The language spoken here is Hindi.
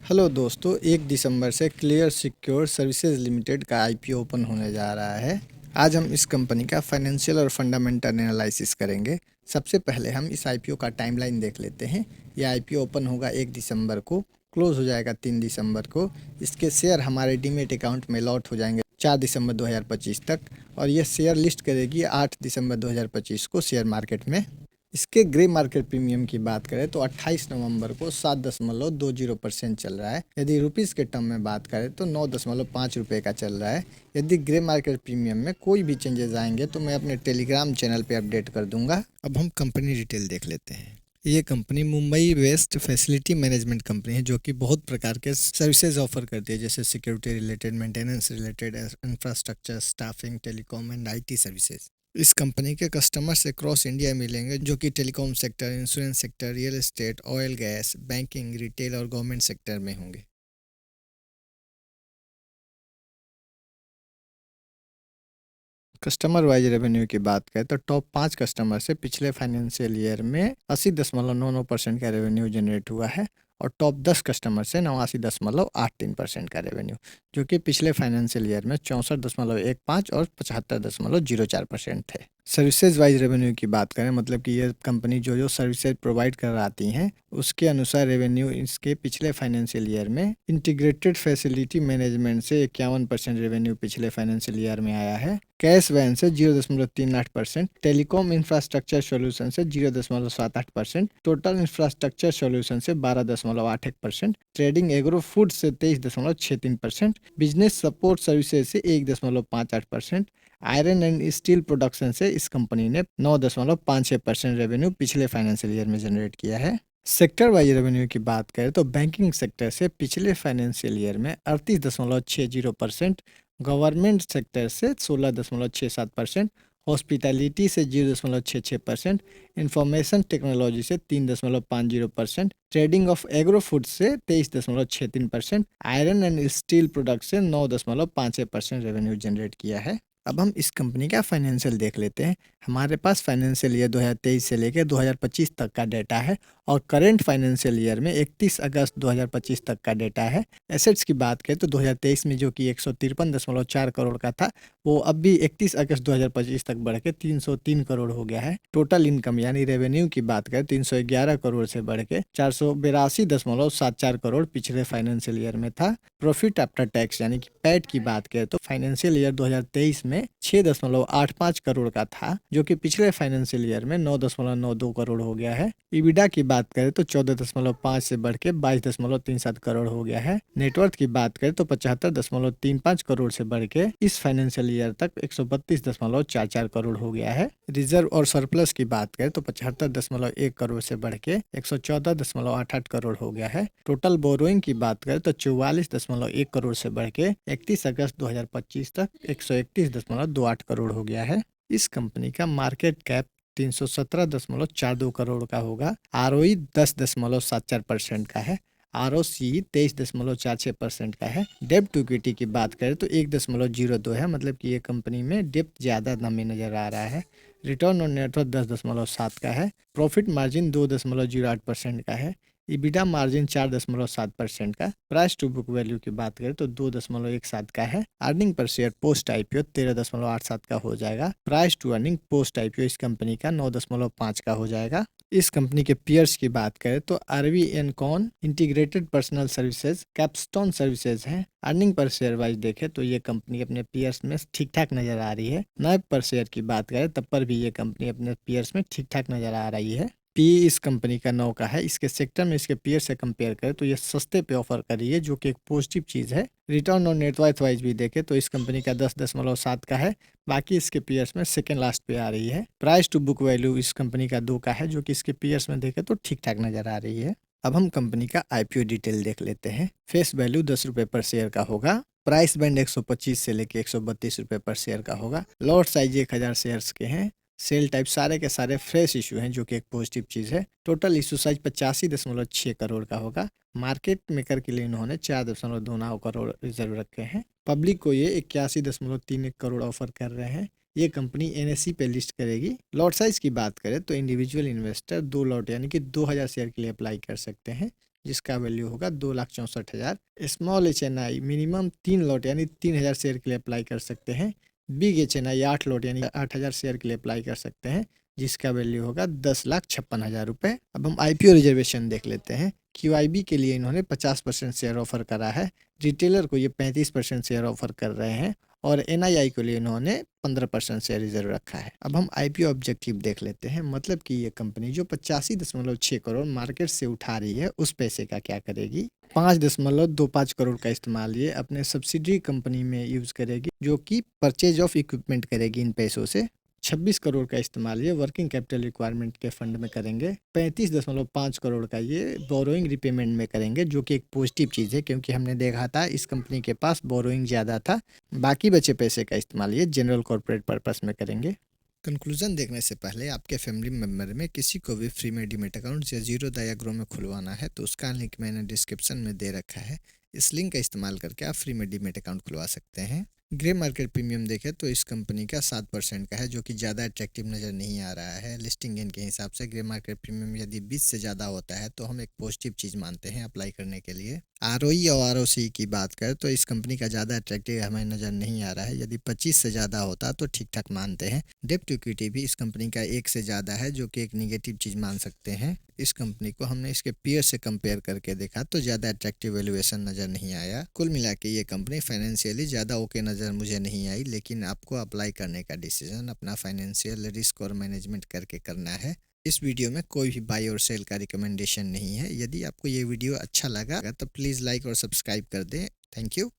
हेलो दोस्तों, 1 दिसंबर से क्लियर सिक्योर सर्विसेज लिमिटेड का आईपीओ ओपन होने जा रहा है। आज हम इस कंपनी का फाइनेंशियल और फंडामेंटल एनालिसिस करेंगे। सबसे पहले हम इस आईपीओ का टाइमलाइन देख लेते हैं। यह आईपीओ ओपन होगा 1 दिसंबर को, क्लोज हो जाएगा 3 दिसंबर को। इसके शेयर हमारे डीमेट अकाउंट में लॉट हो जाएंगे 4 दिसंबर 2025 तक, और यह शेयर लिस्ट करेगी 8 दिसंबर 2025 को शेयर मार्केट में। इसके ग्रे मार्केट प्रीमियम की बात करें तो 28 नवंबर को 7.20% चल रहा है। यदि रुपीस के टर्म में बात करें तो 9.5 रुपये का चल रहा है। यदि ग्रे मार्केट प्रीमियम में कोई भी चेंजेस आएंगे तो मैं अपने टेलीग्राम चैनल पे अपडेट कर दूंगा। अब हम कंपनी डिटेल देख लेते हैं। ये company Mumbai waste facility management company है, जो कि बहुत प्रकार के सर्विसेज ऑफर करती है, जैसे security related, maintenance related, infrastructure, staffing, telecom and IT services. इस कंपनी के कस्टमर्स अक्रॉस इंडिया मिलेंगे, जो कि telecom sector, insurance sector, real estate, oil gas, banking, retail और गवर्नमेंट सेक्टर में होंगे। कस्टमर वाइज रेवेन्यू की बात करें तो टॉप 5 कस्टमर से पिछले फाइनेंशियल ईयर में 80.99% का रेवेन्यू जनरेट हुआ है, और टॉप 10 कस्टमर से 89.83% का रेवेन्यू, जो कि पिछले फाइनेंशियल ईयर में 64.15 और 75.04% थे। सर्विसेज वाइज रेवेन्यू की बात करें, मतलब कि ये कंपनी जो जो सर्विसेज प्रोवाइड कराती हैं उसके अनुसार रेवेन्यू इसके पिछले फाइनेंशियल ईयर में इंटीग्रेटेड फैसिलिटी मैनेजमेंट से 51% रेवेन्यू पिछले फाइनेंशियल ईयर में आया है। कैश वैन से 0.38%, टेलीकॉम इंफ्रास्ट्रक्चर सॉल्यूशन से 0.78%, टोटल इंफ्रास्ट्रक्चर सॉल्यूशन से 12.81%, ट्रेडिंग एग्रो फूड से 23.63%, बिजनेस सपोर्ट सर्विसेज से 1.58%, आयरन एंड स्टील प्रोडक्शन से इस कंपनी ने 9.56% रेवेन्यू पिछले फाइनेंशियल ईयर में जनरेट किया है। सेक्टर वाइज रेवेन्यू की बात करें तो बैंकिंग सेक्टर से पिछले फाइनेंशियल ईयर में 38.60%, गवर्नमेंट सेक्टर से 16.67%, हॉस्पिटैलिटी से 0.66%, इंफॉर्मेशन टेक्नोलॉजी से 3.50%, ट्रेडिंग ऑफ एग्रो फूड से 23.63%, आयरन एंड स्टील प्रोडक्ट से 9.56% रेवेन्यू जनरेट किया है। अब हम इस कंपनी का फाइनेंशियल देख लेते हैं। हमारे पास फाइनेंशियल ईयर 2023 से लेकर 2025 तक का डेटा है, और करंट फाइनेंशियल ईयर में 31 अगस्त 2025 तक का डेटा है। एसेट्स की बात करें तो 2023 में जो कि 153.4 करोड़ का था, वो अब भी 31 अगस्त 2025 तक बढ़ के 303 करोड़ हो गया है। टोटल इनकम यानी रेवेन्यू की बात करें 311 करोड़ से बढ़ के 482.74 करोड़ पिछले फाइनेंशियल ईयर में था। प्रॉफिट आफ्टर टैक्स यानी कि पैट की बात करें तो फाइनेंशियल ईयर 2023 में 6.85 करोड़ का था, जो कि पिछले फाइनेंशियल ईयर में 9.92 करोड़ हो गया है। ईबिटा की बात करें तो 14.5 से बढ़ के 22.37 करोड़ हो गया है। नेटवर्थ की बात करें तो 75.35 करोड़ से बढ़ के इस फाइनेंशियल ईयर तक 132.44 करोड़ हो गया है। रिजर्व और सरप्लस की बात करें तो 75.1 करोड़ से बढ़ के 114.88 करोड़ हो गया है। टोटल बोरोइंग की बात करें तो 44.1 करोड़ से बढ़ के 31 अगस्त 2025 तक 131.28 करोड़ हो गया है। इस कंपनी का मार्केट कैप 317.42 करोड़ का होगा। आरओई 10.74% का है। आरओसी 23.46% का है। डेब्ट टू इक्विटी की बात करें तो 1.02 है, मतलब कि ये कंपनी में डेप्थ ज़्यादा हमें नज़र आ रहा है। रिटर्न ऑन नेटवर्थ 10.7 का है। प्रॉफिट मार्जिन 2.08% का है। ईबिटा मार्जिन 4.7% का। प्राइस टू बुक वैल्यू की बात करें तो 2.17 का है। Earning per share post IPO 13.87 का हो जाएगा। Price to earning post IPO इस कंपनी का 9.5 का हो जाएगा। इस कंपनी के पियर्स की बात करें तो RV Encon, integrated personal services, capstone services हैं। अर्निंग पर शेयर वाइज देखें तो ये कंपनी अपने पियर्स में ठीक ठाक नजर आ रही है। नैब पर शेयर की बात करें तब पर भी ये कंपनी अपने पियर्स में ठीक ठाक नजर आ रही है। पी इस कंपनी का 9 का है। इसके सेक्टर में इसके पीयर से कंपेयर करें तो ये सस्ते पे ऑफर कर रही है, जो कि एक पॉजिटिव चीज़ है। रिटर्न ऑन नेटवर्थ वाइज भी देखें तो इस कंपनी का 10.7 का है। बाकी इसके पीयर्स में सेकेंड लास्ट पे आ रही है। प्राइस टू बुक वैल्यू इस कंपनी का 2 का है, जो कि इसके पीयर्स में देखें तो ठीक ठाक नजर आ रही है। अब हम कंपनी का आईपीओ डिटेल देख लेते हैं। फेस वैल्यू 10 रुपये पर शेयर का होगा। प्राइस बैंड 125 से लेके 132 रुपये पर शेयर का होगा। लॉट साइज 1000 शेयर्स के हैं। सेल टाइप सारे के सारे फ्रेश इशू हैं, जो कि एक पॉजिटिव चीज़ है। टोटल इशू साइज 85.6 करोड़ का होगा। मार्केट मेकर के लिए इन्होंने 4.29 करोड़ रिजर्व रखे हैं। पब्लिक को ये 81.31 करोड़ ऑफर कर रहे हैं। ये कंपनी एनएसई पे लिस्ट करेगी। लॉट साइज की बात करें तो इंडिविजुअल इन्वेस्टर 2 लॉट यानी कि 2000 शेयर के लिए अप्लाई कर सकते हैं। जिसका वैल्यू होगा 2,64,000। Small H N I minimum 3 lot यानी 3,000 शेयर के लिए अप्लाई कर सकते हैं। Big H N I 8 lot यानी 8,000 शेयर के लिए अप्लाई कर सकते हैं, जिसका वैल्यू होगा 10,56,000 रुपये। अब हम IPO रिजर्वेशन देख लेते हैं। QIB के लिए इन्होंने 50% शेयर ऑफर करा है, रिटेलर को ये 35% शेयर ऑफर कर रहे हैं और NII के लिए इन्होंने 15% शेयर रिजर्व रखा है। अब हम IPO ऑब्जेक्टिव देख लेते हैं, मतलब कि ये कंपनी जो 85.6 करोड़ मार्केट से उठा रही है उस पैसे का क्या करेगी। 5.25 करोड़ का इस्तेमाल ये अपने सब्सिडरी कंपनी में यूज़ करेगी, जो कि परचेज ऑफ इक्विपमेंट करेगी इन पैसों से। 26 करोड़ का इस्तेमाल ये वर्किंग कैपिटल रिक्वायरमेंट के फंड में करेंगे। 35.5 करोड़ का ये बोरोइंग रिपेमेंट में करेंगे, जो कि एक पॉजिटिव चीज़ है क्योंकि हमने देखा था इस कंपनी के पास बोरोइंग ज़्यादा था। बाकी बचे पैसे का इस्तेमाल ये जनरल कॉर्पोरेट पर्पस में करेंगे। कंक्लूजन देखने से पहले आपके फैमिली मेम्बर में किसी को भी फ्री में डीमेट अकाउंट या जीरोधा या ग्रो में खुलवाना है तो उसका लिंक मैंने डिस्क्रिप्शन में दे रखा है। इस लिंक का इस्तेमाल करके आप फ्री में डीमेट अकाउंट खुलवा सकते हैं। ग्रे मार्केट प्रीमियम देखें तो इस कंपनी का 7% का है, जो कि ज़्यादा अट्रैक्टिव नज़र नहीं आ रहा है। लिस्टिंग गेन के हिसाब से ग्रे मार्केट प्रीमियम यदि 20 से ज़्यादा होता है तो हम एक पॉजिटिव चीज़ मानते हैं अप्लाई करने के लिए। ROE और ROC की बात करें तो इस कंपनी का ज़्यादा अट्रैक्टिव हमें नज़र नहीं आ रहा है। यदि 25 से ज़्यादा होता तो ठीक ठाक मानते हैं। डेब्ट टू इक्विटी भी इस कंपनी का 1 से ज़्यादा है, जो कि एक निगेटिव चीज़ मान सकते हैं। इस कंपनी को हमने इसके पीयर से कंपेयर करके देखा तो ज़्यादा अट्रैक्टिव वैल्यूएशन नज़र नहीं आया। कुल मिला के ये कंपनी फाइनेंशियली ज़्यादा ओके नज़र मुझे नहीं आई, लेकिन आपको अप्लाई करने का डिसीजन अपना फाइनेंशियल रिस्क और मैनेजमेंट करके करना है। इस वीडियो में कोई भी बाई और सेल का रिकमेंडेशन नहीं है। यदि आपको ये वीडियो अच्छा लगा तो प्लीज़ लाइक और सब्सक्राइब कर दें। Thank you.